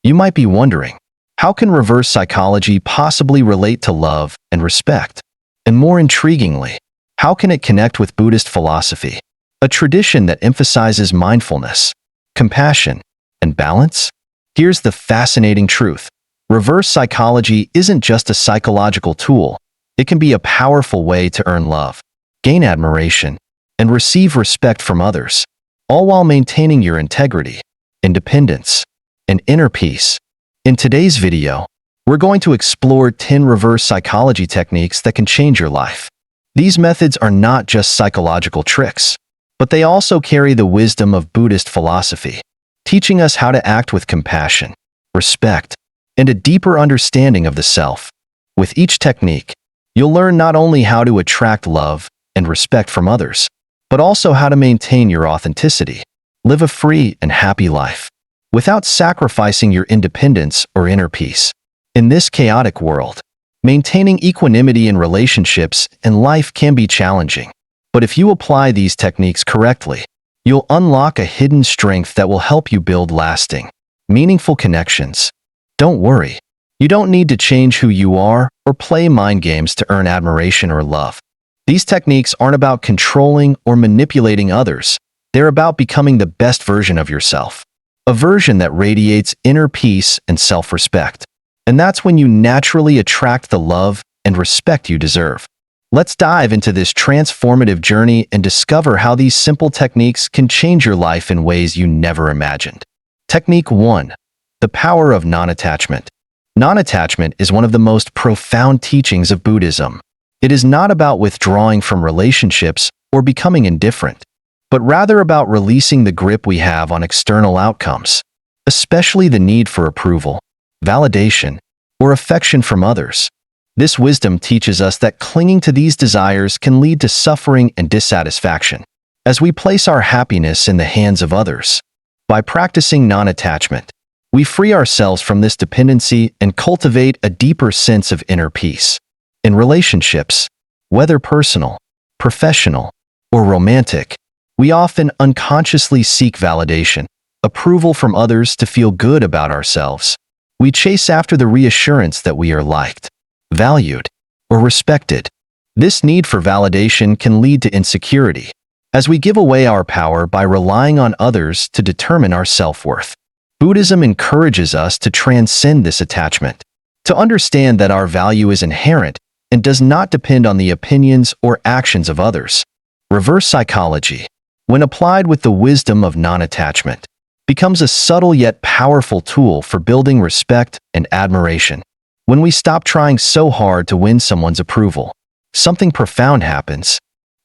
You might be wondering, how can reverse psychology possibly relate to love and respect? And more intriguingly, how can it connect with Buddhist philosophy, a tradition that emphasizes mindfulness, compassion, and balance? Here's the fascinating truth. Reverse psychology isn't just a psychological tool. It can be a powerful way to earn love, gain admiration, and receive respect from others, all while maintaining your integrity, independence, and inner peace. In today's video, we're going to explore 10 reverse psychology techniques that can change your life. These methods are not just psychological tricks, but they also carry the wisdom of Buddhist philosophy, teaching us how to act with compassion, respect, and a deeper understanding of the self. With each technique, you'll learn not only how to attract love and respect from others, but also how to maintain your authenticity, live a free and happy life, without sacrificing your independence or inner peace. In this chaotic world, maintaining equanimity in relationships and life can be challenging. But if you apply these techniques correctly, you'll unlock a hidden strength that will help you build lasting, meaningful connections. Don't worry, you don't need to change who you are or play mind games to earn admiration or love. These techniques aren't about controlling or manipulating others. They're about becoming the best version of yourself, a version that radiates inner peace and self-respect. And that's when you naturally attract the love and respect you deserve. Let's dive into this transformative journey and discover how these simple techniques can change your life in ways you never imagined. Technique 1. The power of non-attachment. Non-attachment is one of the most profound teachings of Buddhism. It is not about withdrawing from relationships or becoming indifferent, but rather about releasing the grip we have on external outcomes, especially the need for approval, validation, or affection from others. This wisdom teaches us that clinging to these desires can lead to suffering and dissatisfaction, as we place our happiness in the hands of others. By practicing non-attachment, we free ourselves from this dependency and cultivate a deeper sense of inner peace. In relationships, whether personal, professional, or romantic, we often unconsciously seek validation, approval from others to feel good about ourselves. We chase after the reassurance that we are liked, valued, or respected. This need for validation can lead to insecurity, as we give away our power by relying on others to determine our self-worth. Buddhism encourages us to transcend this attachment, to understand that our value is inherent and does not depend on the opinions or actions of others. Reverse psychology, when applied with the wisdom of non-attachment, becomes a subtle yet powerful tool for building respect and admiration. When we stop trying so hard to win someone's approval, something profound happens.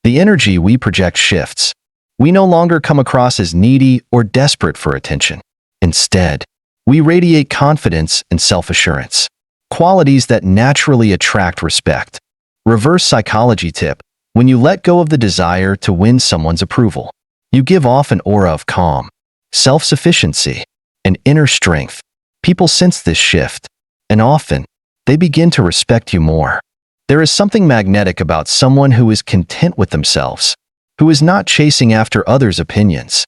The energy we project shifts. We no longer come across as needy or desperate for attention. Instead, we radiate confidence and self-assurance, qualities that naturally attract respect. Reverse psychology tip: when you let go of the desire to win someone's approval, you give off an aura of calm, self-sufficiency, and inner strength. People sense this shift, and often, they begin to respect you more. There is something magnetic about someone who is content with themselves, who is not chasing after others' opinions.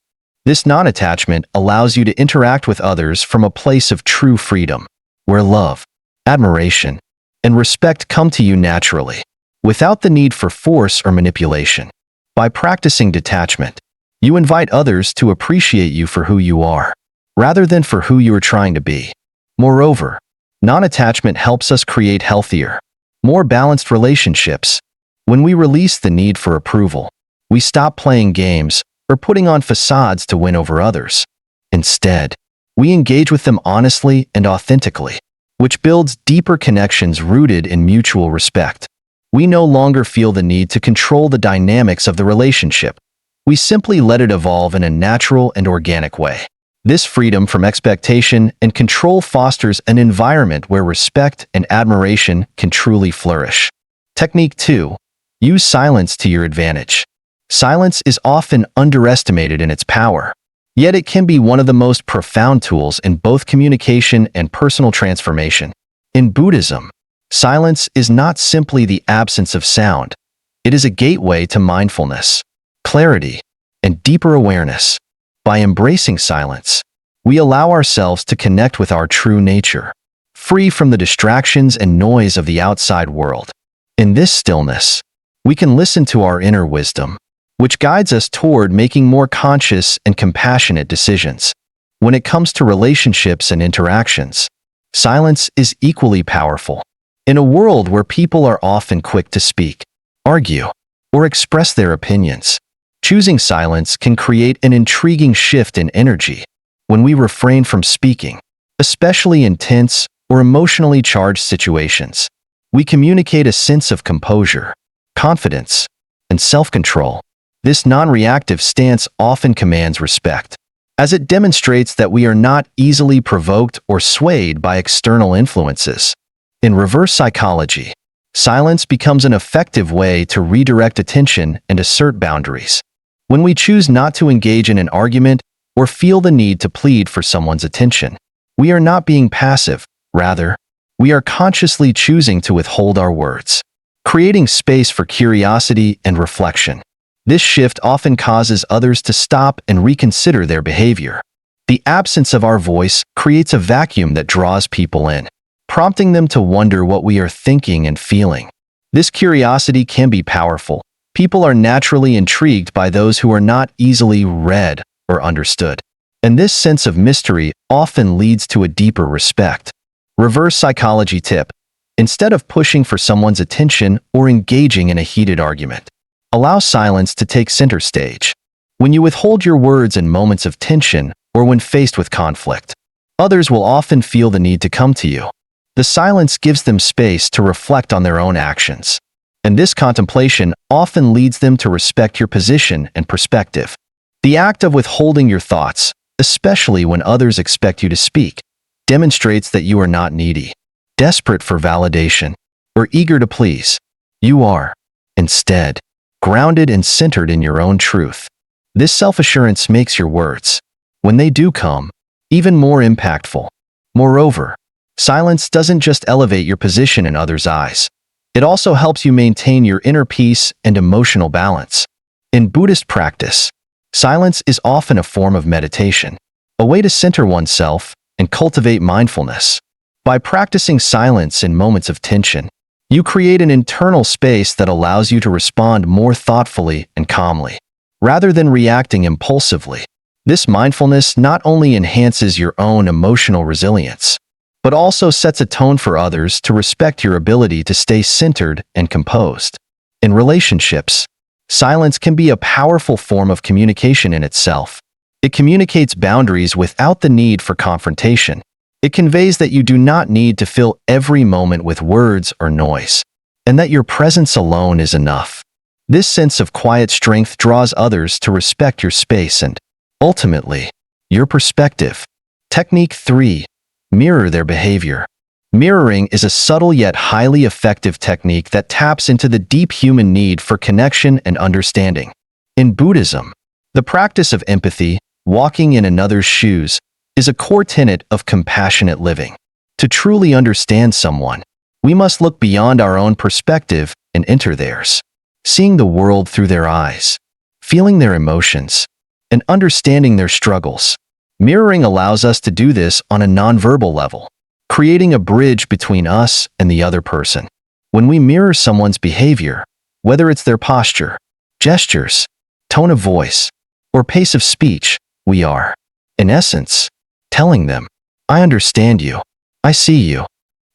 This non-attachment allows you to interact with others from a place of true freedom, where love, admiration, and respect come to you naturally, without the need for force or manipulation. By practicing detachment, you invite others to appreciate you for who you are, rather than for who you are trying to be. Moreover, non-attachment helps us create healthier, more balanced relationships. When we release the need for approval, we stop playing games or putting on facades to win over others. Instead, we engage with them honestly and authentically, which builds deeper connections rooted in mutual respect. We no longer feel the need to control the dynamics of the relationship. We simply let it evolve in a natural and organic way. This freedom from expectation and control fosters an environment where respect and admiration can truly flourish. Technique 2. Use silence to your advantage. Silence is often underestimated in its power, yet it can be one of the most profound tools in both communication and personal transformation. In Buddhism, silence is not simply the absence of sound. It is a gateway to mindfulness, clarity, and deeper awareness. By embracing silence, we allow ourselves to connect with our true nature, free from the distractions and noise of the outside world. In this stillness, we can listen to our inner wisdom, which guides us toward making more conscious and compassionate decisions. When it comes to relationships and interactions, silence is equally powerful. In a world where people are often quick to speak, argue, or express their opinions, choosing silence can create an intriguing shift in energy. When we refrain from speaking, especially in tense or emotionally charged situations, we communicate a sense of composure, confidence, and self-control. This non-reactive stance often commands respect, as it demonstrates that we are not easily provoked or swayed by external influences. In reverse psychology, silence becomes an effective way to redirect attention and assert boundaries. When we choose not to engage in an argument or feel the need to plead for someone's attention, we are not being passive. Rather, we are consciously choosing to withhold our words, creating space for curiosity and reflection. This shift often causes others to stop and reconsider their behavior. The absence of our voice creates a vacuum that draws people in, prompting them to wonder what we are thinking and feeling. This curiosity can be powerful. People are naturally intrigued by those who are not easily read or understood, and this sense of mystery often leads to a deeper respect. Reverse psychology tip: instead of pushing for someone's attention or engaging in a heated argument, allow silence to take center stage. When you withhold your words in moments of tension or when faced with conflict, others will often feel the need to come to you. The silence gives them space to reflect on their own actions, and this contemplation often leads them to respect your position and perspective. The act of withholding your thoughts, especially when others expect you to speak, demonstrates that you are not needy, desperate for validation, or eager to please. You are, instead, grounded and centered in your own truth. This self-assurance makes your words, when they do come, even more impactful. Moreover, silence doesn't just elevate your position in others' eyes. It also helps you maintain your inner peace and emotional balance. In Buddhist practice, silence is often a form of meditation, a way to center oneself and cultivate mindfulness. By practicing silence in moments of tension, you create an internal space that allows you to respond more thoughtfully and calmly, rather than reacting impulsively. This mindfulness not only enhances your own emotional resilience, but also sets a tone for others to respect your ability to stay centered and composed. In relationships, silence can be a powerful form of communication in itself. It communicates boundaries without the need for confrontation. It conveys that you do not need to fill every moment with words or noise, and that your presence alone is enough. This sense of quiet strength draws others to respect your space and, ultimately, your perspective. Technique 3. Mirror their behavior. Mirroring is a subtle yet highly effective technique that taps into the deep human need for connection and understanding. In Buddhism, the practice of empathy, walking in another's shoes, is a core tenet of compassionate living. To truly understand someone, we must look beyond our own perspective and enter theirs, seeing the world through their eyes, feeling their emotions, and understanding their struggles. Mirroring allows us to do this on a nonverbal level, creating a bridge between us and the other person. When we mirror someone's behavior, whether it's their posture, gestures, tone of voice, or pace of speech, we are, in essence, telling them, "I understand you. I see you."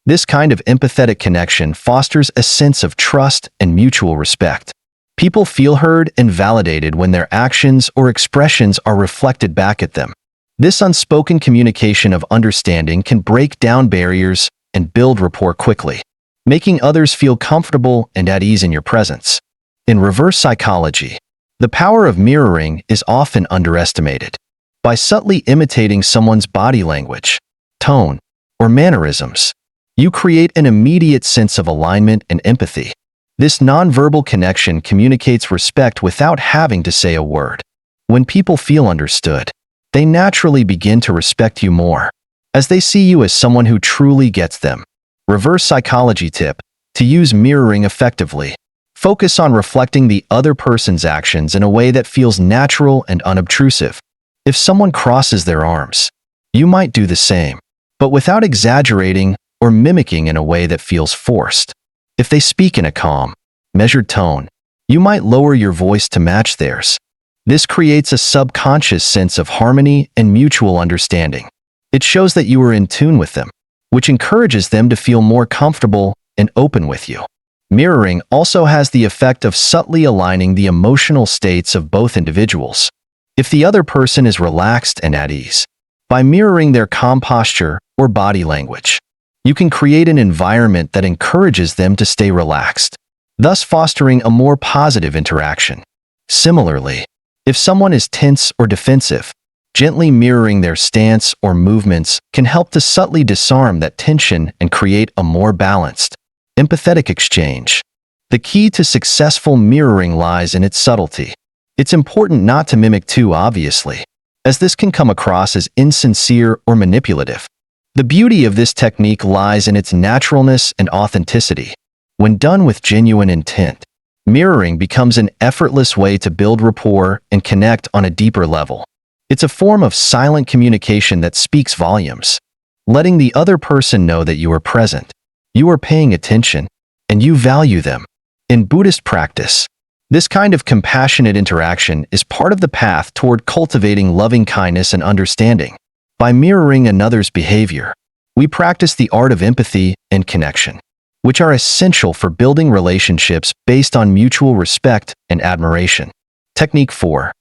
This kind of empathetic connection fosters a sense of trust and mutual respect. People feel heard and validated when their actions or expressions are reflected back at them. This unspoken communication of understanding can break down barriers and build rapport quickly, making others feel comfortable and at ease in your presence. In reverse psychology, the power of mirroring is often underestimated. By subtly imitating someone's body language, tone, or mannerisms, you create an immediate sense of alignment and empathy. This nonverbal connection communicates respect without having to say a word. When people feel understood, they naturally begin to respect you more, as they see you as someone who truly gets them. Reverse psychology tip: to use mirroring effectively, focus on reflecting the other person's actions in a way that feels natural and unobtrusive. If someone crosses their arms, you might do the same, but without exaggerating or mimicking in a way that feels forced. If they speak in a calm, measured tone, you might lower your voice to match theirs. This creates a subconscious sense of harmony and mutual understanding. It shows that you are in tune with them, which encourages them to feel more comfortable and open with you. Mirroring also has the effect of subtly aligning the emotional states of both individuals. If the other person is relaxed and at ease, by mirroring their calm posture or body language, you can create an environment that encourages them to stay relaxed, thus fostering a more positive interaction. Similarly, if someone is tense or defensive, gently mirroring their stance or movements can help to subtly disarm that tension and create a more balanced, empathetic exchange. The key to successful mirroring lies in its subtlety. It's important not to mimic too obviously, as this can come across as insincere or manipulative. The beauty of this technique lies in its naturalness and authenticity. When done with genuine intent, mirroring becomes an effortless way to build rapport and connect on a deeper level. It's a form of silent communication that speaks volumes, letting the other person know that you are present, you are paying attention, and you value them. In Buddhist practice, this kind of compassionate interaction is part of the path toward cultivating loving kindness and understanding. By mirroring another's behavior, we practice the art of empathy and connection, which are essential for building relationships based on mutual respect and admiration. Technique 4.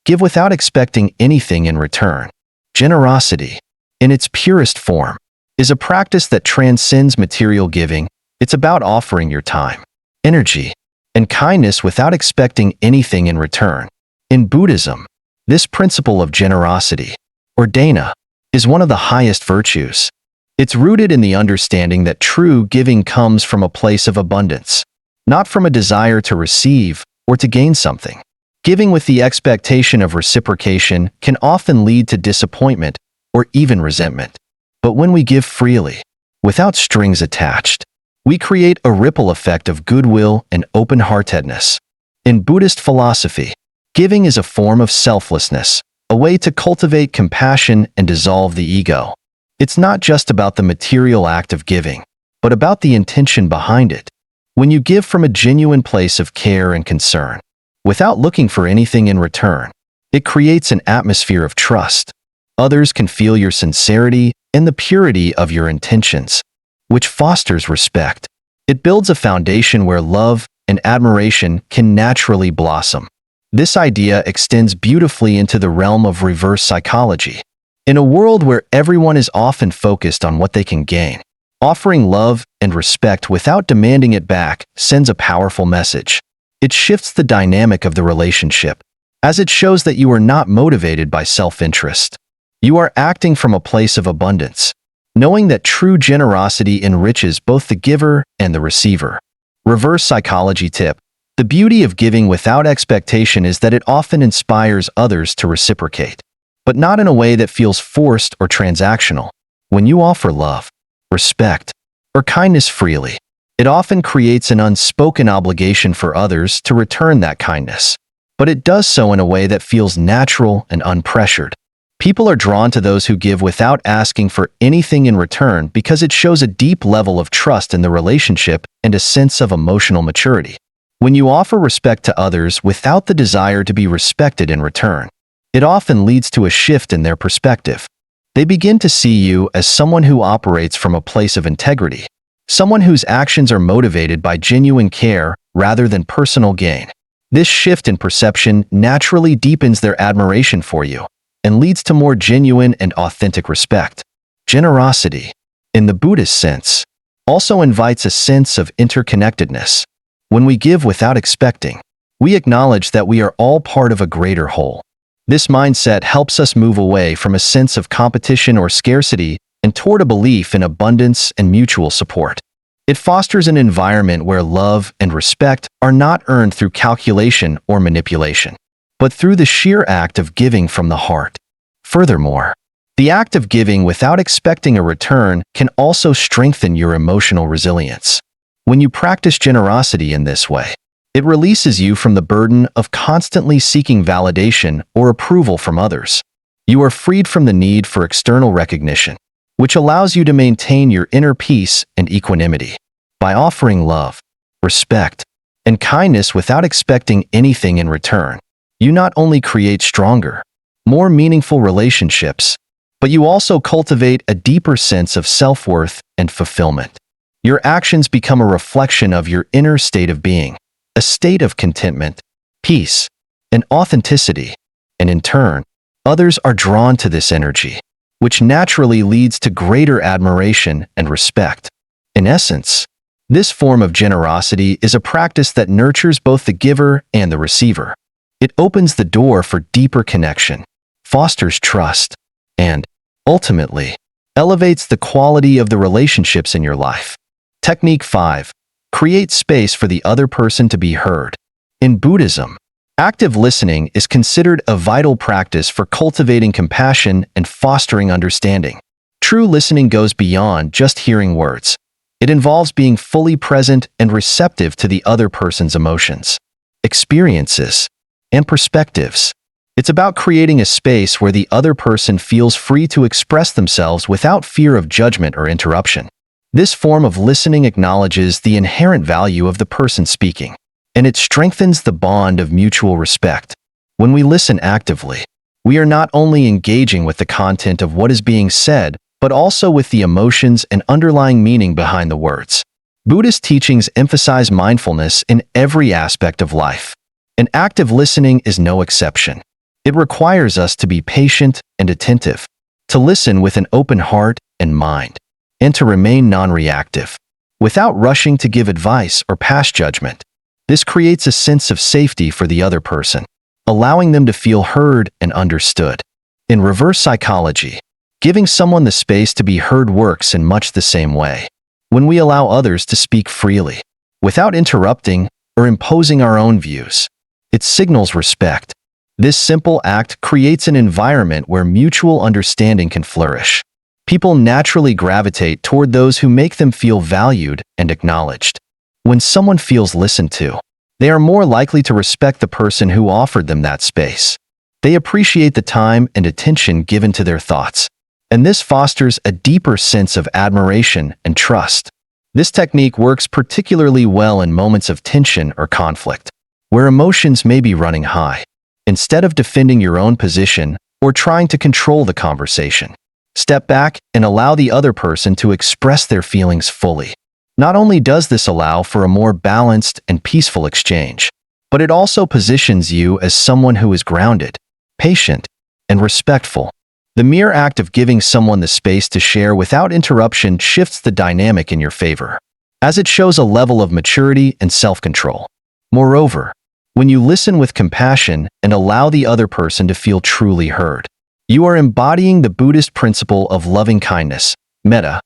Give without expecting anything in return. Generosity, in its purest form, is a practice that transcends material giving. It's about offering your time, energy, and kindness without expecting anything in return. In Buddhism, this principle of generosity, or dana, is one of the highest virtues. It's rooted in the understanding that true giving comes from a place of abundance, not from a desire to receive or to gain something. Giving with the expectation of reciprocation can often lead to disappointment or even resentment. But when we give freely, without strings attached, we create a ripple effect of goodwill and open-heartedness. In Buddhist philosophy, giving is a form of selflessness, a way to cultivate compassion and dissolve the ego. It's not just about the material act of giving, but about the intention behind it. When you give from a genuine place of care and concern, without looking for anything in return, it creates an atmosphere of trust. Others can feel your sincerity and the purity of your intentions, which fosters respect. It builds a foundation where love and admiration can naturally blossom. This idea extends beautifully into the realm of reverse psychology. In a world where everyone is often focused on what they can gain, offering love and respect without demanding it back sends a powerful message. It shifts the dynamic of the relationship, as it shows that you are not motivated by self-interest. You are acting from a place of abundance, knowing that true generosity enriches both the giver and the receiver. Reverse psychology tip. The beauty of giving without expectation is that it often inspires others to reciprocate, but not in a way that feels forced or transactional. When you offer love, respect, or kindness freely, it often creates an unspoken obligation for others to return that kindness, but it does so in a way that feels natural and unpressured. People are drawn to those who give without asking for anything in return because it shows a deep level of trust in the relationship and a sense of emotional maturity. When you offer respect to others without the desire to be respected in return, it often leads to a shift in their perspective. They begin to see you as someone who operates from a place of integrity, someone whose actions are motivated by genuine care rather than personal gain. This shift in perception naturally deepens their admiration for you and leads to more genuine and authentic respect. Generosity, in the Buddhist sense, also invites a sense of interconnectedness. When we give without expecting, we acknowledge that we are all part of a greater whole. This mindset helps us move away from a sense of competition or scarcity and toward a belief in abundance and mutual support. It fosters an environment where love and respect are not earned through calculation or manipulation, but through the sheer act of giving from the heart. Furthermore, the act of giving without expecting a return can also strengthen your emotional resilience. When you practice generosity in this way, it releases you from the burden of constantly seeking validation or approval from others. You are freed from the need for external recognition, which allows you to maintain your inner peace and equanimity. By offering love, respect, and kindness without expecting anything in return, you not only create stronger, more meaningful relationships, but you also cultivate a deeper sense of self-worth and fulfillment. Your actions become a reflection of your inner state of being, a state of contentment, peace, and authenticity, and in turn, others are drawn to this energy, which naturally leads to greater admiration and respect. In essence, this form of generosity is a practice that nurtures both the giver and the receiver. It opens the door for deeper connection, fosters trust, and, ultimately, elevates the quality of the relationships in your life. Technique 5. Create space for the other person to be heard. In Buddhism, active listening is considered a vital practice for cultivating compassion and fostering understanding. True listening goes beyond just hearing words. It involves being fully present and receptive to the other person's emotions, experiences, and perspectives. It's about creating a space where the other person feels free to express themselves without fear of judgment or interruption. This form of listening acknowledges the inherent value of the person speaking, and it strengthens the bond of mutual respect. When we listen actively, we are not only engaging with the content of what is being said, but also with the emotions and underlying meaning behind the words. Buddhist teachings emphasize mindfulness in every aspect of life, and active listening is no exception. It requires us to be patient and attentive, to listen with an open heart and mind, and to remain non-reactive, without rushing to give advice or pass judgment. This creates a sense of safety for the other person, allowing them to feel heard and understood. In reverse psychology, giving someone the space to be heard works in much the same way. When we allow others to speak freely, without interrupting or imposing our own views, it signals respect. This simple act creates an environment where mutual understanding can flourish. People naturally gravitate toward those who make them feel valued and acknowledged. When someone feels listened to, they are more likely to respect the person who offered them that space. They appreciate the time and attention given to their thoughts, and this fosters a deeper sense of admiration and trust. This technique works particularly well in moments of tension or conflict, where emotions may be running high. Instead of defending your own position or trying to control the conversation, step back and allow the other person to express their feelings fully. Not only does this allow for a more balanced and peaceful exchange, but it also positions you as someone who is grounded, patient, and respectful. The mere act of giving someone the space to share without interruption shifts the dynamic in your favor, as it shows a level of maturity and self-control. Moreover, when you listen with compassion and allow the other person to feel truly heard, you are embodying the Buddhist principle of loving kindness, metta.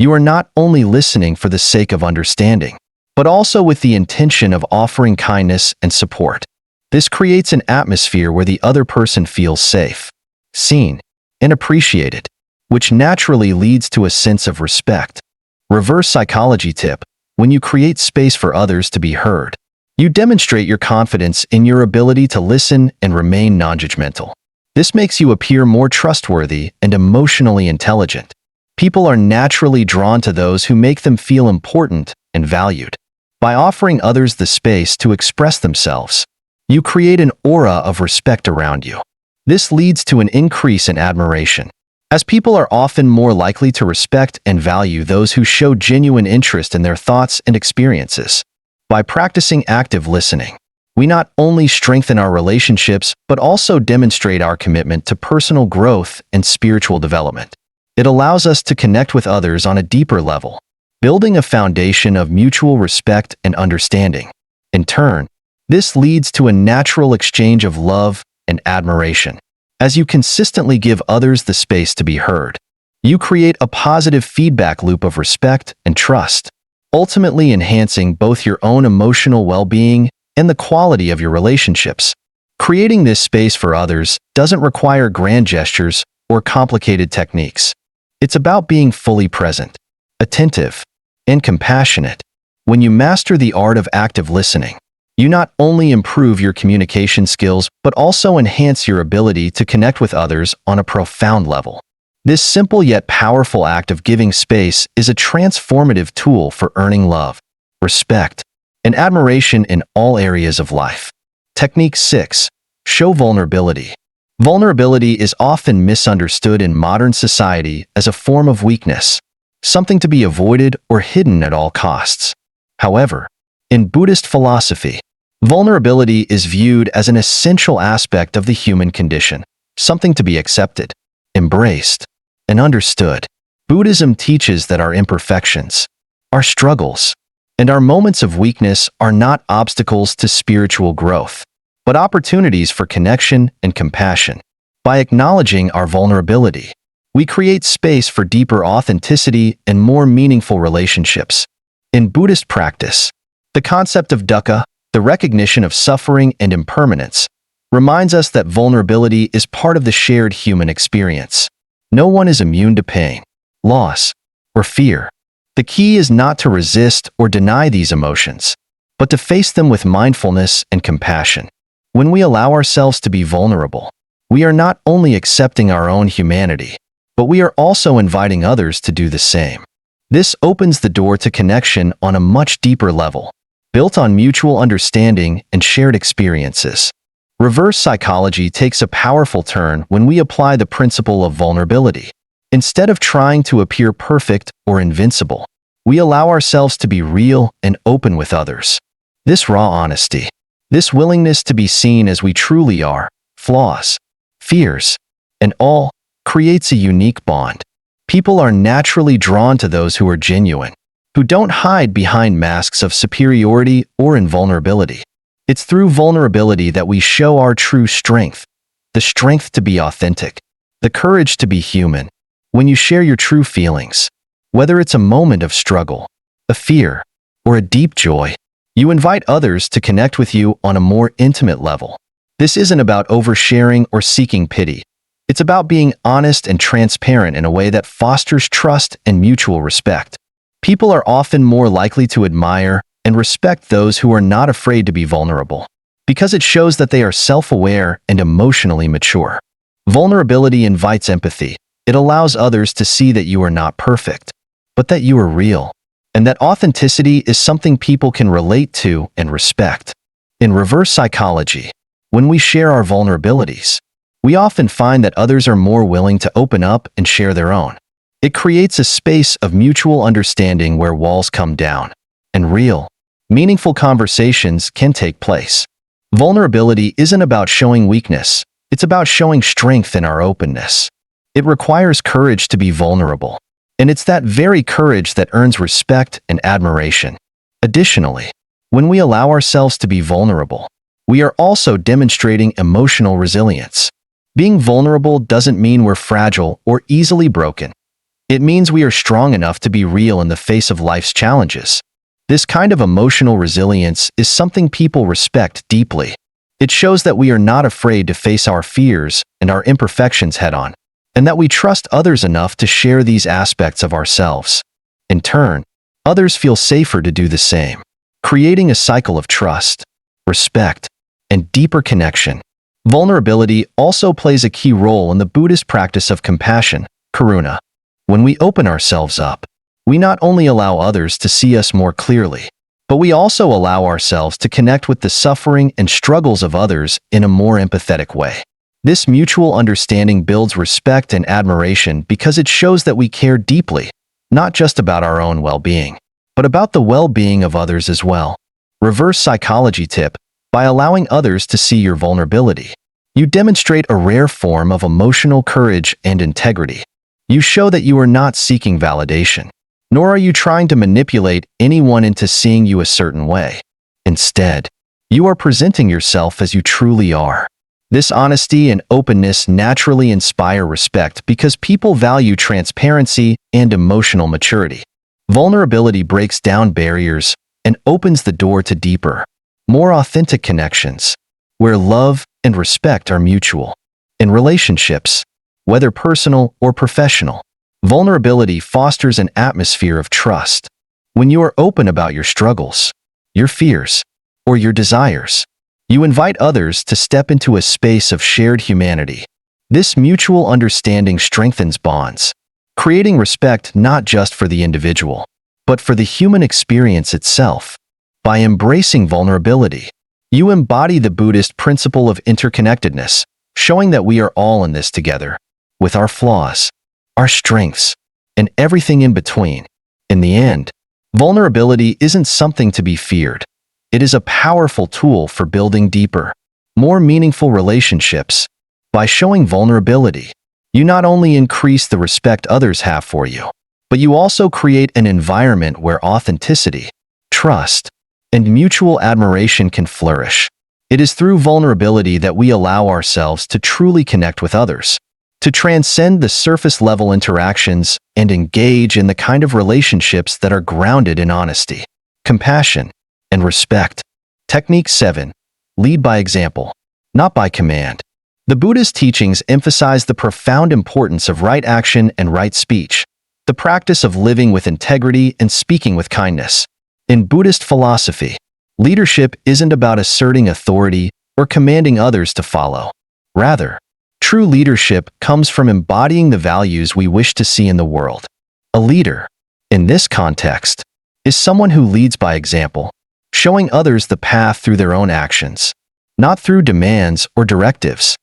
You are not only listening for the sake of understanding, but also with the intention of offering kindness and support. This creates an atmosphere where the other person feels safe, seen, and appreciated, which naturally leads to a sense of respect. Reverse psychology tip: when you create space for others to be heard, you demonstrate your confidence in your ability to listen and remain non-judgmental. This makes you appear more trustworthy and emotionally intelligent. People are naturally drawn to those who make them feel important and valued. By offering others the space to express themselves, you create an aura of respect around you. This leads to an increase in admiration, as people are often more likely to respect and value those who show genuine interest in their thoughts and experiences. By practicing active listening, we not only strengthen our relationships but also demonstrate our commitment to personal growth and spiritual development. It allows us to connect with others on a deeper level, building a foundation of mutual respect and understanding. In turn, this leads to a natural exchange of love and admiration. As you consistently give others the space to be heard, you create a positive feedback loop of respect and trust, ultimately enhancing both your own emotional well-being and the quality of your relationships. Creating this space for others doesn't require grand gestures or complicated techniques. It's about being fully present, attentive, and compassionate. When you master the art of active listening, You not only improve your communication skills, but also enhance your ability to connect with others on a profound level. This simple yet powerful act of giving space is a transformative tool for earning love, respect, and admiration in all areas of life. Technique 6. Show vulnerability. Vulnerability is often misunderstood in modern society as a form of weakness, something to be avoided or hidden at all costs. However, in Buddhist philosophy, vulnerability is viewed as an essential aspect of the human condition, something to be accepted, embraced, and understood. Buddhism teaches that our imperfections, our struggles, and our moments of weakness are not obstacles to spiritual growth, but opportunities for connection and compassion. By acknowledging our vulnerability, we create space for deeper authenticity and more meaningful relationships. In Buddhist practice, the concept of dukkha, the recognition of suffering and impermanence, reminds us that vulnerability is part of the shared human experience. No one is immune to pain, loss, or fear. The key is not to resist or deny these emotions, but to face them with mindfulness and compassion. When we allow ourselves to be vulnerable, we are not only accepting our own humanity, but we are also inviting others to do the same. This opens the door to connection on a much deeper level, built on mutual understanding and shared experiences. Reverse psychology takes a powerful turn when we apply the principle of vulnerability. Instead of trying to appear perfect or invincible, we allow ourselves to be real and open with others. This raw honesty, this willingness to be seen as we truly are, flaws, fears, and all, creates a unique bond. People are naturally drawn to those who are genuine, who don't hide behind masks of superiority or invulnerability. It's through vulnerability that we show our true strength, the strength to be authentic, the courage to be human. When you share your true feelings, whether it's a moment of struggle, a fear, or a deep joy, you invite others to connect with you on a more intimate level. This isn't about oversharing or seeking pity. It's about being honest and transparent in a way that fosters trust and mutual respect. People are often more likely to admire and respect those who are not afraid to be vulnerable, because it shows that they are self-aware and emotionally mature. Vulnerability invites empathy. It allows others to see that you are not perfect, but that you are real, and that authenticity is something people can relate to and respect. In reverse psychology, when we share our vulnerabilities, we often find that others are more willing to open up and share their own. It creates a space of mutual understanding where walls come down, and real, meaningful conversations can take place. Vulnerability isn't about showing weakness, it's about showing strength in our openness. It requires courage to be vulnerable, and it's that very courage that earns respect and admiration. Additionally, when we allow ourselves to be vulnerable, we are also demonstrating emotional resilience. Being vulnerable doesn't mean we're fragile or easily broken. It means we are strong enough to be real in the face of life's challenges. This kind of emotional resilience is something people respect deeply. It shows that we are not afraid to face our fears and our imperfections head-on, and that we trust others enough to share these aspects of ourselves. In turn, others feel safer to do the same, creating a cycle of trust, respect, and deeper connection. Vulnerability also plays a key role in the Buddhist practice of compassion, karuna. When we open ourselves up, we not only allow others to see us more clearly, but we also allow ourselves to connect with the suffering and struggles of others in a more empathetic way. This mutual understanding builds respect and admiration because it shows that we care deeply, not just about our own well-being, but about the well-being of others as well. Reverse psychology tip: by allowing others to see your vulnerability, you demonstrate a rare form of emotional courage and integrity. You show that you are not seeking validation, nor are you trying to manipulate anyone into seeing you a certain way. Instead, you are presenting yourself as you truly are. This honesty and openness naturally inspire respect because people value transparency and emotional maturity. Vulnerability breaks down barriers and opens the door to deeper, more authentic connections, where love and respect are mutual. In relationships, whether personal or professional, vulnerability fosters an atmosphere of trust. When you are open about your struggles, your fears, or your desires. You invite others to step into a space of shared humanity. This mutual understanding strengthens bonds, creating respect not just for the individual, but for the human experience itself. By embracing vulnerability, you embody the Buddhist principle of interconnectedness, showing that we are all in this together, with our flaws, our strengths, and everything in between. In the end, vulnerability isn't something to be feared. It is a powerful tool for building deeper, more meaningful relationships. By showing vulnerability, you not only increase the respect others have for you, but you also create an environment where authenticity, trust, and mutual admiration can flourish. It is through vulnerability that we allow ourselves to truly connect with others, to transcend the surface-level interactions and engage in the kind of relationships that are grounded in honesty, compassion, and respect. Technique 7. Lead by example, not by command. The Buddhist teachings emphasize the profound importance of right action and right speech, the practice of living with integrity and speaking with kindness. In Buddhist philosophy, leadership isn't about asserting authority or commanding others to follow. Rather, true leadership comes from embodying the values we wish to see in the world. A leader, in this context, is someone who leads by example, showing others the path through their own actions, not through demands or directives.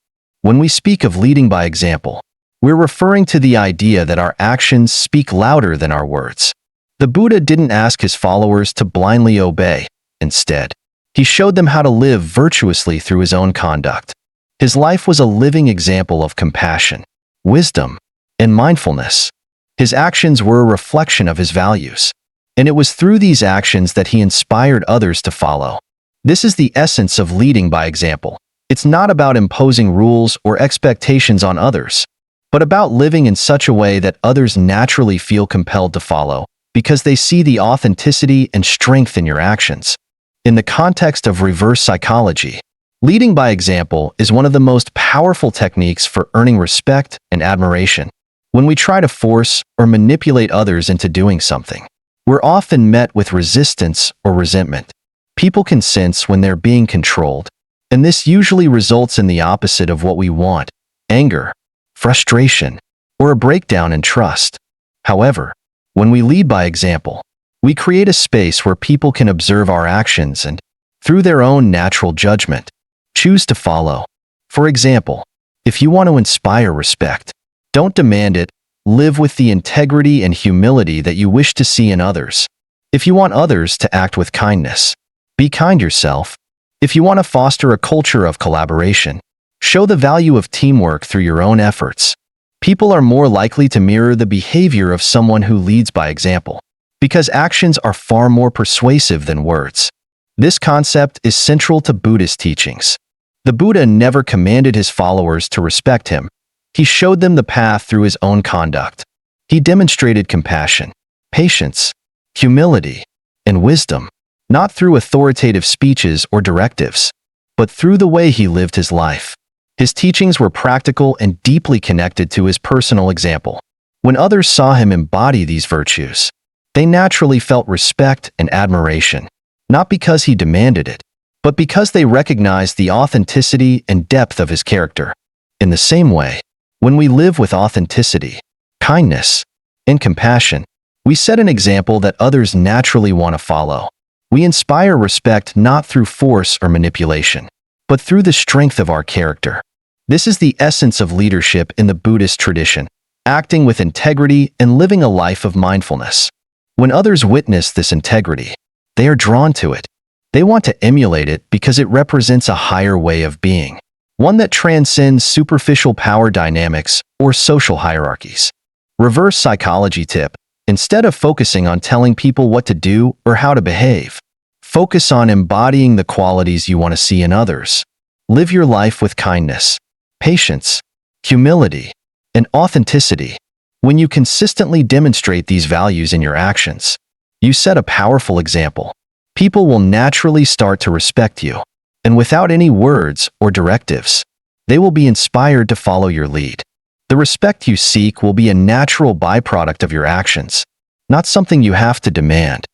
When we speak of leading by example, we're referring to the idea that our actions speak louder than our words. The Buddha didn't ask his followers to blindly obey. Instead, he showed them how to live virtuously through his own conduct. His life was a living example of compassion, wisdom, and mindfulness. His actions were a reflection of his values, and it was through these actions that he inspired others to follow. This is the essence of leading by example. It's not about imposing rules or expectations on others, but about living in such a way that others naturally feel compelled to follow, because they see the authenticity and strength in your actions. In the context of reverse psychology, leading by example is one of the most powerful techniques for earning respect and admiration. When we try to force or manipulate others into doing something, we're often met with resistance or resentment. People can sense when they're being controlled, and this usually results in the opposite of what we want: anger, frustration, or a breakdown in trust. However, when we lead by example, we create a space where people can observe our actions and, through their own natural judgment, choose to follow. For example, if you want to inspire respect, don't demand it. Live with the integrity and humility that you wish to see in others. If you want others to act with kindness, be kind yourself. If you want to foster a culture of collaboration, show the value of teamwork through your own efforts. People are more likely to mirror the behavior of someone who leads by example, because actions are far more persuasive than words. This concept is central to Buddhist teachings. The Buddha never commanded his followers to respect him. He showed them the path through his own conduct. He demonstrated compassion, patience, humility, and wisdom, not through authoritative speeches or directives, but through the way he lived his life. His teachings were practical and deeply connected to his personal example. When others saw him embody these virtues, they naturally felt respect and admiration, not because he demanded it, but because they recognized the authenticity and depth of his character. In the same way, when we live with authenticity, kindness, and compassion, we set an example that others naturally want to follow. We inspire respect not through force or manipulation, but through the strength of our character. This is the essence of leadership in the Buddhist tradition, acting with integrity and living a life of mindfulness. When others witness this integrity, they are drawn to it. They want to emulate it because it represents a higher way of being, one that transcends superficial power dynamics or social hierarchies. Reverse psychology tip: instead of focusing on telling people what to do or how to behave, focus on embodying the qualities you want to see in others. Live your life with kindness, patience, humility, and authenticity. When you consistently demonstrate these values in your actions, you set a powerful example. People will naturally start to respect you, and without any words or directives, they will be inspired to follow your lead. The respect you seek will be a natural byproduct of your actions, not something you have to demand.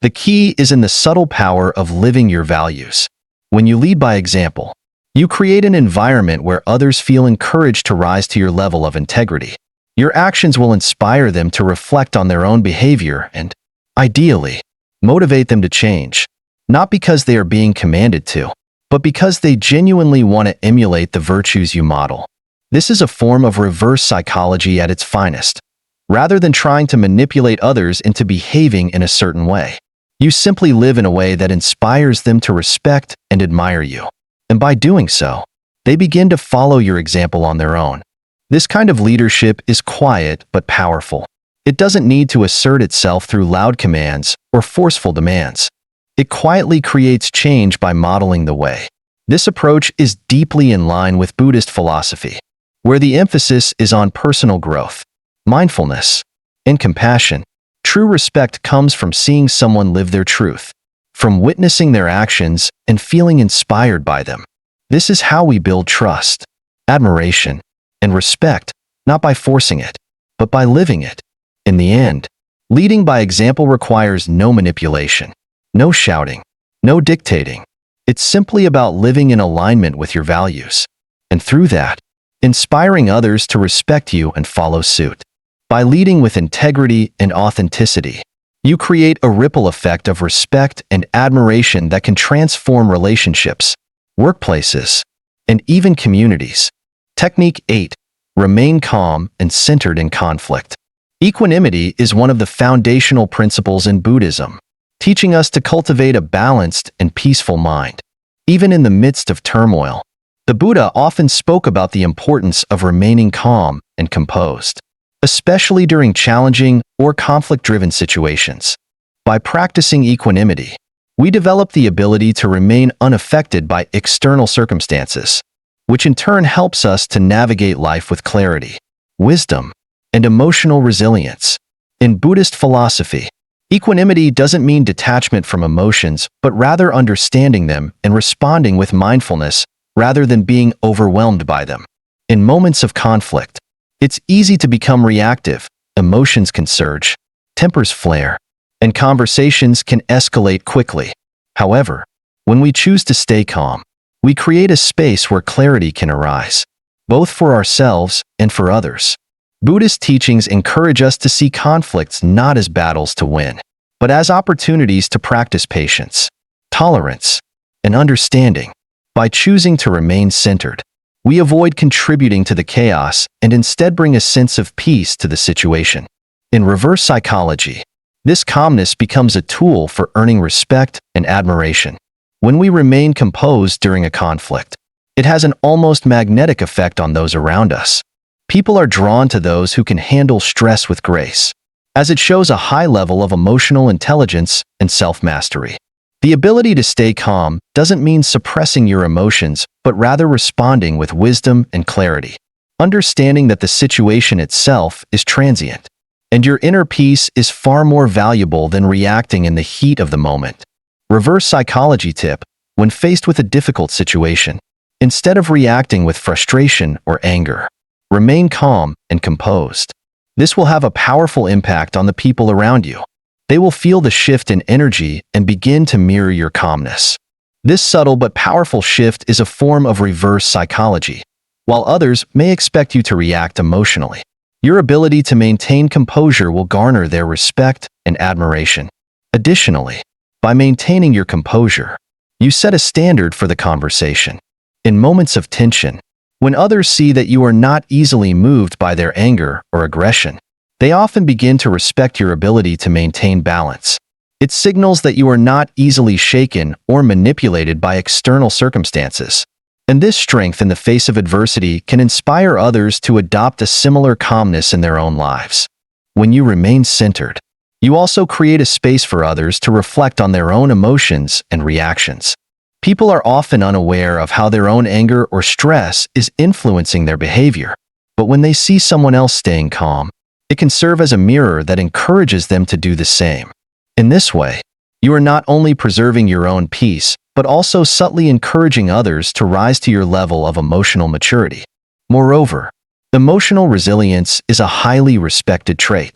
The key is in the subtle power of living your values. When you lead by example, you create an environment where others feel encouraged to rise to your level of integrity. Your actions will inspire them to reflect on their own behavior and, ideally, motivate them to change, not because they are being commanded to, but because they genuinely want to emulate the virtues you model. This is a form of reverse psychology at its finest. Rather than trying to manipulate others into behaving in a certain way, you simply live in a way that inspires them to respect and admire you. And by doing so, they begin to follow your example on their own. This kind of leadership is quiet but powerful. It doesn't need to assert itself through loud commands or forceful demands. It quietly creates change by modeling the way. This approach is deeply in line with Buddhist philosophy, where the emphasis is on personal growth, mindfulness, and compassion. True respect comes from seeing someone live their truth, from witnessing their actions and feeling inspired by them. This is how we build trust, admiration, and respect, not by forcing it, but by living it. In the end, leading by example requires no manipulation, no shouting, no dictating. It's simply about living in alignment with your values, and through that, inspiring others to respect you and follow suit. By leading with integrity and authenticity, you create a ripple effect of respect and admiration that can transform relationships, workplaces, and even communities. Technique 8. Remain calm and centered in conflict. Equanimity is one of the foundational principles in Buddhism, teaching us to cultivate a balanced and peaceful mind. Even in the midst of turmoil, the Buddha often spoke about the importance of remaining calm and composed, especially during challenging or conflict-driven situations. By practicing equanimity, we develop the ability to remain unaffected by external circumstances, which in turn helps us to navigate life with clarity, wisdom, and emotional resilience. In Buddhist philosophy, equanimity doesn't mean detachment from emotions, but rather understanding them and responding with mindfulness rather than being overwhelmed by them. In moments of conflict, it's easy to become reactive, emotions can surge, tempers flare, and conversations can escalate quickly. However, when we choose to stay calm, we create a space where clarity can arise, both for ourselves and for others. Buddhist teachings encourage us to see conflicts not as battles to win, but as opportunities to practice patience, tolerance, and understanding. By choosing to remain centered, we avoid contributing to the chaos and instead bring a sense of peace to the situation. In reverse psychology, this calmness becomes a tool for earning respect and admiration. When we remain composed during a conflict, it has an almost magnetic effect on those around us. People are drawn to those who can handle stress with grace, as it shows a high level of emotional intelligence and self-mastery. The ability to stay calm doesn't mean suppressing your emotions, but rather responding with wisdom and clarity, understanding that the situation itself is transient, and your inner peace is far more valuable than reacting in the heat of the moment. Reverse psychology tip: when faced with a difficult situation, instead of reacting with frustration or anger, remain calm and composed. This will have a powerful impact on the people around you. They will feel the shift in energy and begin to mirror your calmness. This subtle but powerful shift is a form of reverse psychology. While others may expect you to react emotionally, your ability to maintain composure will garner their respect and admiration. Additionally, by maintaining your composure, you set a standard for the conversation. In moments of tension, when others see that you are not easily moved by their anger or aggression, they often begin to respect your ability to maintain balance. It signals that you are not easily shaken or manipulated by external circumstances. And this strength in the face of adversity can inspire others to adopt a similar calmness in their own lives. When you remain centered, you also create a space for others to reflect on their own emotions and reactions. People are often unaware of how their own anger or stress is influencing their behavior. But when they see someone else staying calm, it can serve as a mirror that encourages them to do the same. In this way, you are not only preserving your own peace, but also subtly encouraging others to rise to your level of emotional maturity. Moreover, emotional resilience is a highly respected trait.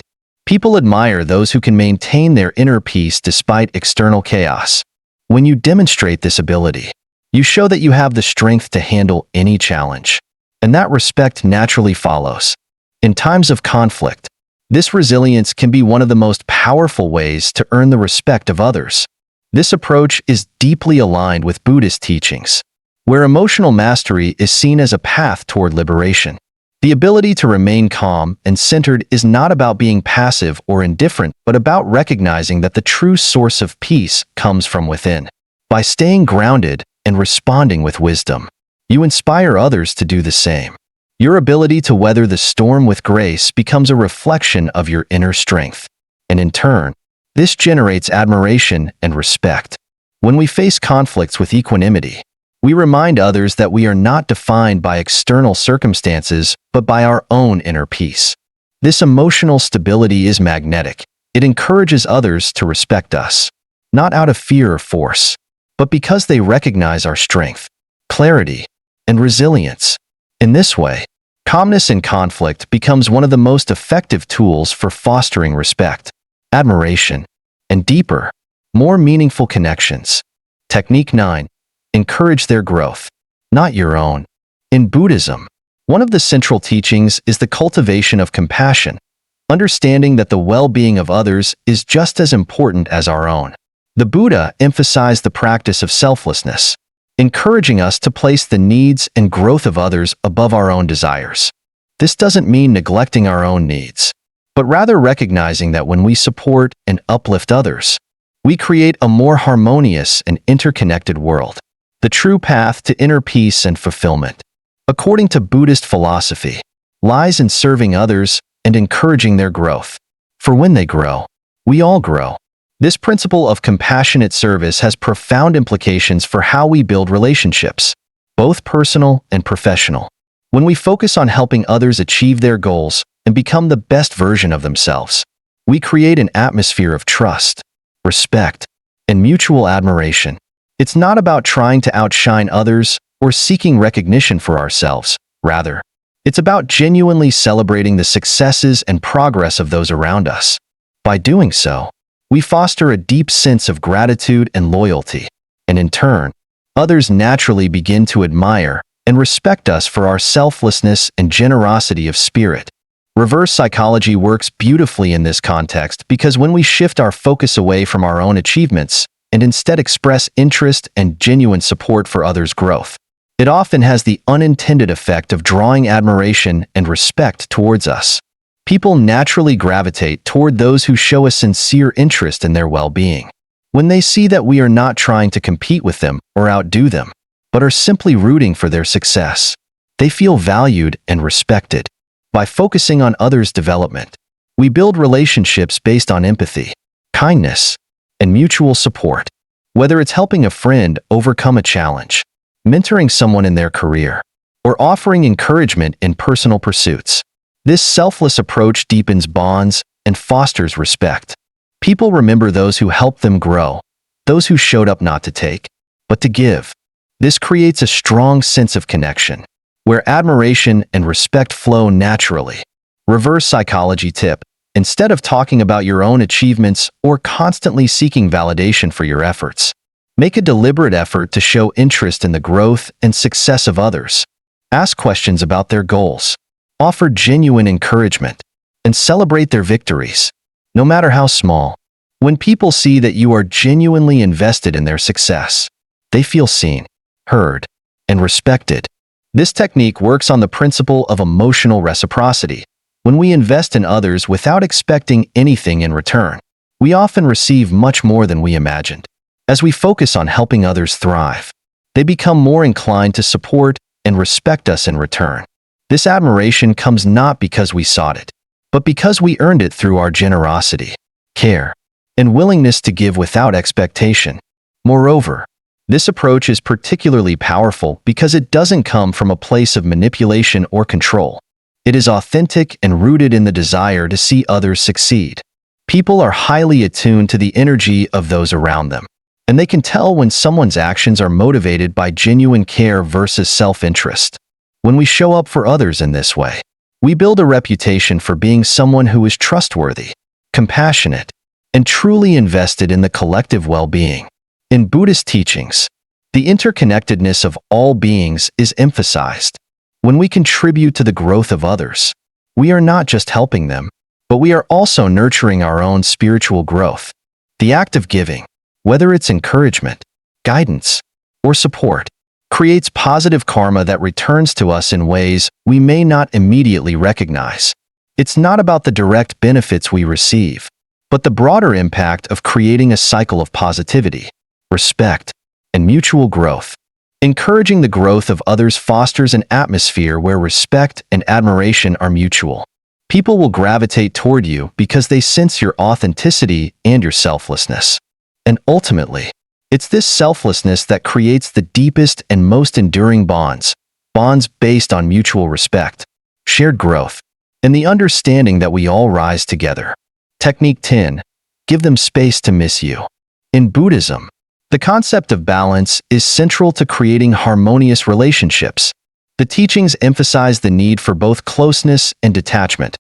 People admire those who can maintain their inner peace despite external chaos. When you demonstrate this ability, you show that you have the strength to handle any challenge, and that respect naturally follows. In times of conflict, this resilience can be one of the most powerful ways to earn the respect of others. This approach is deeply aligned with Buddhist teachings, where emotional mastery is seen as a path toward liberation. The ability to remain calm and centered is not about being passive or indifferent, but about recognizing that the true source of peace comes from within. By staying grounded and responding with wisdom, you inspire others to do the same. Your ability to weather the storm with grace becomes a reflection of your inner strength, and in turn, this generates admiration and respect. When we face conflicts with equanimity, we remind others that we are not defined by external circumstances, but by our own inner peace. This emotional stability is magnetic. It encourages others to respect us, not out of fear or force, but because they recognize our strength, clarity, and resilience. In this way, calmness in conflict becomes one of the most effective tools for fostering respect, admiration, and deeper, more meaningful connections. Technique 9. Encourage their growth, not your own. In Buddhism, one of the central teachings is the cultivation of compassion, understanding that the well-being of others is just as important as our own. The Buddha emphasized the practice of selflessness, encouraging us to place the needs and growth of others above our own desires. This doesn't mean neglecting our own needs, but rather recognizing that when we support and uplift others, we create a more harmonious and interconnected world. The true path to inner peace and fulfillment, according to Buddhist philosophy, lies in serving others and encouraging their growth. For when they grow, we all grow. This principle of compassionate service has profound implications for how we build relationships, both personal and professional. When we focus on helping others achieve their goals and become the best version of themselves, we create an atmosphere of trust, respect, and mutual admiration. It's not about trying to outshine others or seeking recognition for ourselves. Rather, it's about genuinely celebrating the successes and progress of those around us. By doing so, we foster a deep sense of gratitude and loyalty, and in turn, others naturally begin to admire and respect us for our selflessness and generosity of spirit. Reverse psychology works beautifully in this context because when we shift our focus away from our own achievements and instead express interest and genuine support for others' growth, it often has the unintended effect of drawing admiration and respect towards us. People naturally gravitate toward those who show a sincere interest in their well-being. When they see that we are not trying to compete with them or outdo them, but are simply rooting for their success, they feel valued and respected. By focusing on others' development, we build relationships based on empathy, kindness, and mutual support. Whether it's helping a friend overcome a challenge, mentoring someone in their career, or offering encouragement in personal pursuits, this selfless approach deepens bonds and fosters respect. People remember those who helped them grow, those who showed up not to take, but to give. This creates a strong sense of connection, where admiration and respect flow naturally. Reverse psychology tip: instead of talking about your own achievements or constantly seeking validation for your efforts, make a deliberate effort to show interest in the growth and success of others. Ask questions about their goals, offer genuine encouragement, and celebrate their victories, no matter how small. When people see that you are genuinely invested in their success, they feel seen, heard, and respected. This technique works on the principle of emotional reciprocity. When we invest in others without expecting anything in return, we often receive much more than we imagined. As we focus on helping others thrive, they become more inclined to support and respect us in return. This admiration comes not because we sought it, but because we earned it through our generosity, care, and willingness to give without expectation. Moreover, this approach is particularly powerful because it doesn't come from a place of manipulation or control. It is authentic and rooted in the desire to see others succeed. People are highly attuned to the energy of those around them, and they can tell when someone's actions are motivated by genuine care versus self-interest. When we show up for others in this way, we build a reputation for being someone who is trustworthy, compassionate, and truly invested in the collective well-being. In Buddhist teachings, the interconnectedness of all beings is emphasized. When we contribute to the growth of others, we are not just helping them, but we are also nurturing our own spiritual growth. The act of giving, whether it's encouragement, guidance, or support, creates positive karma that returns to us in ways we may not immediately recognize. It's not about the direct benefits we receive, but the broader impact of creating a cycle of positivity, respect, and mutual growth. Encouraging the growth of others fosters an atmosphere where respect and admiration are mutual. People will gravitate toward you because they sense your authenticity and your selflessness. And ultimately, it's this selflessness that creates the deepest and most enduring bonds based on mutual respect, shared growth, and the understanding that we all rise together. Technique 10. Give them space to miss you. In Buddhism, the concept of balance is central to creating harmonious relationships. The teachings emphasize the need for both closeness and detachment,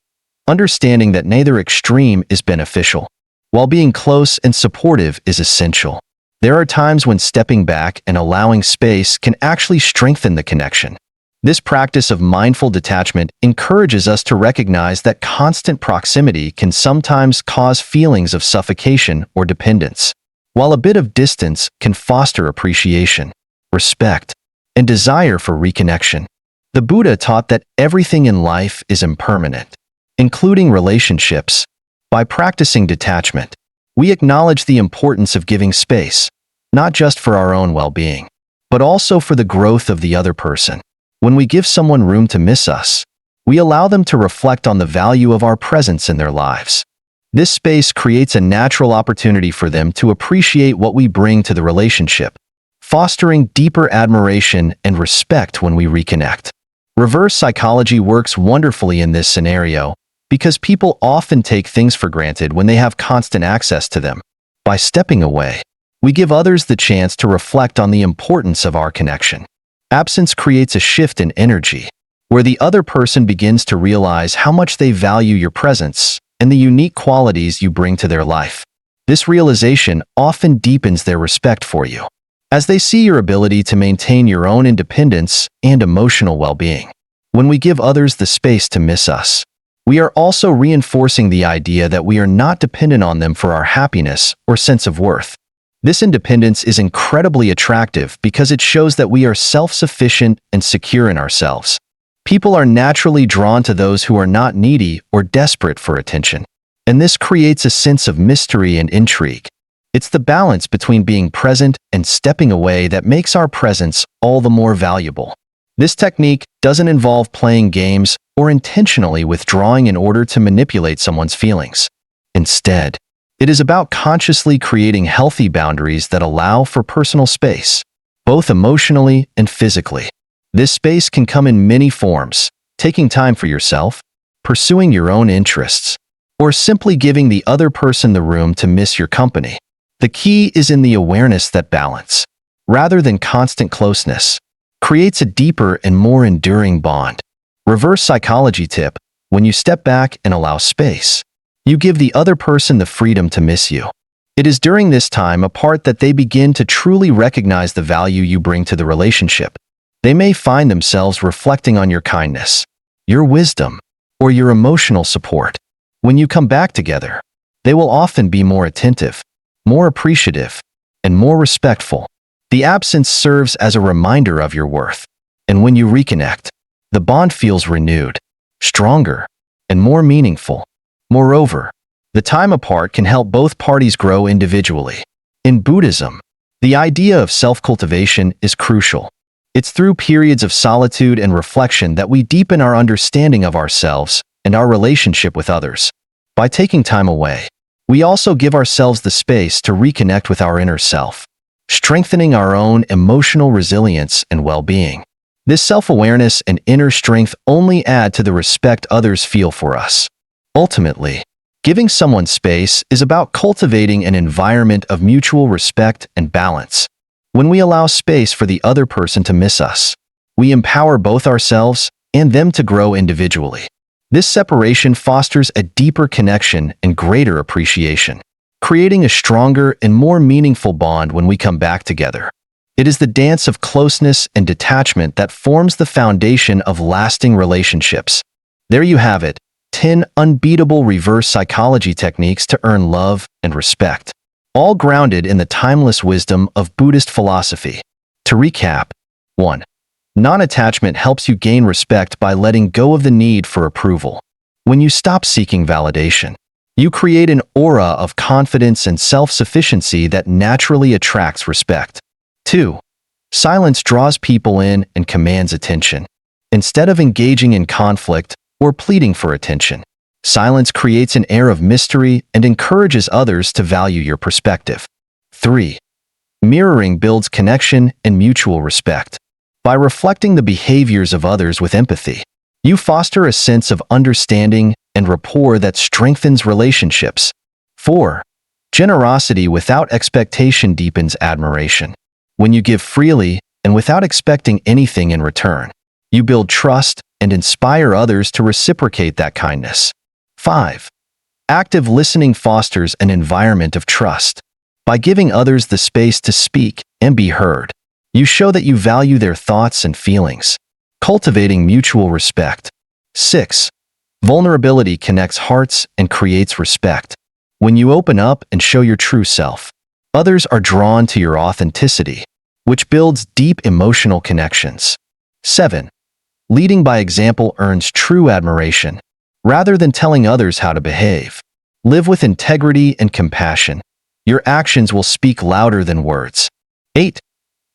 understanding that neither extreme is beneficial. While being close and supportive is essential, there are times when stepping back and allowing space can actually strengthen the connection. This practice of mindful detachment encourages us to recognize that constant proximity can sometimes cause feelings of suffocation or dependence, while a bit of distance can foster appreciation, respect, and desire for reconnection. The Buddha taught that everything in life is impermanent, including relationships. By practicing detachment, we acknowledge the importance of giving space, not just for our own well-being, but also for the growth of the other person. When we give someone room to miss us, we allow them to reflect on the value of our presence in their lives. This space creates a natural opportunity for them to appreciate what we bring to the relationship, fostering deeper admiration and respect when we reconnect. Reverse psychology works wonderfully in this scenario because people often take things for granted when they have constant access to them. By stepping away, we give others the chance to reflect on the importance of our connection. Absence creates a shift in energy, where the other person begins to realize how much they value your presence and the unique qualities you bring to their life. This realization often deepens their respect for you, as they see your ability to maintain your own independence and emotional well-being. When we give others the space to miss us, we are also reinforcing the idea that we are not dependent on them for our happiness or sense of worth. This independence is incredibly attractive because it shows that we are self-sufficient and secure in ourselves. People are naturally drawn to those who are not needy or desperate for attention, and this creates a sense of mystery and intrigue. It's the balance between being present and stepping away that makes our presence all the more valuable. This technique doesn't involve playing games or intentionally withdrawing in order to manipulate someone's feelings. Instead, it is about consciously creating healthy boundaries that allow for personal space, both emotionally and physically. This space can come in many forms: taking time for yourself, pursuing your own interests, or simply giving the other person the room to miss your company. The key is in the awareness that balance, rather than constant closeness, creates a deeper and more enduring bond. Reverse psychology tip: when you step back and allow space, you give the other person the freedom to miss you. It is during this time apart that they begin to truly recognize the value you bring to the relationship. They may find themselves reflecting on your kindness, your wisdom, or your emotional support. When you come back together, they will often be more attentive, more appreciative, and more respectful. The absence serves as a reminder of your worth, and when you reconnect, the bond feels renewed, stronger, and more meaningful. Moreover, the time apart can help both parties grow individually. In Buddhism, the idea of self-cultivation is crucial. It's through periods of solitude and reflection that we deepen our understanding of ourselves and our relationship with others. By taking time away, we also give ourselves the space to reconnect with our inner self, strengthening our own emotional resilience and well-being. This self-awareness and inner strength only add to the respect others feel for us. Ultimately, giving someone space is about cultivating an environment of mutual respect and balance. When we allow space for the other person to miss us, we empower both ourselves and them to grow individually. This separation fosters a deeper connection and greater appreciation, creating a stronger and more meaningful bond when we come back together. It is the dance of closeness and detachment that forms the foundation of lasting relationships. There you have it, 10 unbeatable reverse psychology techniques to earn love and respect, all grounded in the timeless wisdom of Buddhist philosophy. To recap, 1. Non-attachment helps you gain respect by letting go of the need for approval. When you stop seeking validation, you create an aura of confidence and self-sufficiency that naturally attracts respect. 2. Silence draws people in and commands attention. Instead of engaging in conflict or pleading for attention, silence creates an air of mystery and encourages others to value your perspective. 3. Mirroring builds connection and mutual respect. By reflecting the behaviors of others with empathy, you foster a sense of understanding and rapport that strengthens relationships. 4. Generosity without expectation deepens admiration. When you give freely and without expecting anything in return, you build trust and inspire others to reciprocate that kindness. 5. Active listening fosters an environment of trust. By giving others the space to speak and be heard, you show that you value their thoughts and feelings, cultivating mutual respect. 6. Vulnerability connects hearts and creates respect. When you open up and show your true self, others are drawn to your authenticity, which builds deep emotional connections. 7. Leading by example earns true admiration. Rather than telling others how to behave, live with integrity and compassion. Your actions will speak louder than words. 8.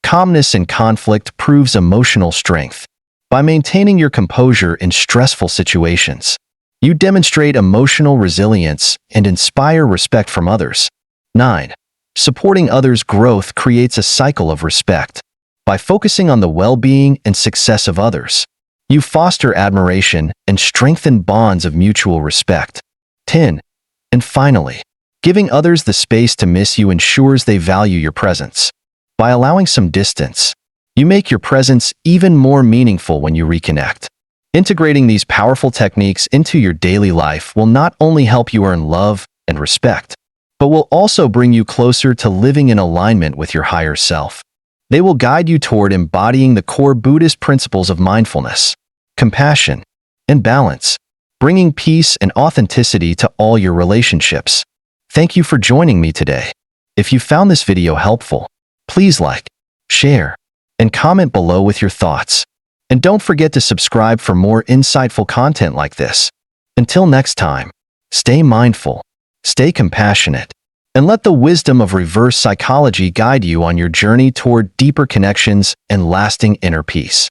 Calmness in conflict proves emotional strength. By maintaining your composure in stressful situations, you demonstrate emotional resilience and inspire respect from others. 9. Supporting others' growth creates a cycle of respect. By focusing on the well-being and success of others, you foster admiration and strengthen bonds of mutual respect. 10. And finally, giving others the space to miss you ensures they value your presence. By allowing some distance, you make your presence even more meaningful when you reconnect. Integrating these powerful techniques into your daily life will not only help you earn love and respect, but will also bring you closer to living in alignment with your higher self. They will guide you toward embodying the core Buddhist principles of mindfulness, compassion, and balance, bringing peace and authenticity to all your relationships. Thank you for joining me today. If you found this video helpful, please like, share, and comment below with your thoughts. And don't forget to subscribe for more insightful content like this. Until next time, stay mindful, stay compassionate, and let the wisdom of reverse psychology guide you on your journey toward deeper connections and lasting inner peace.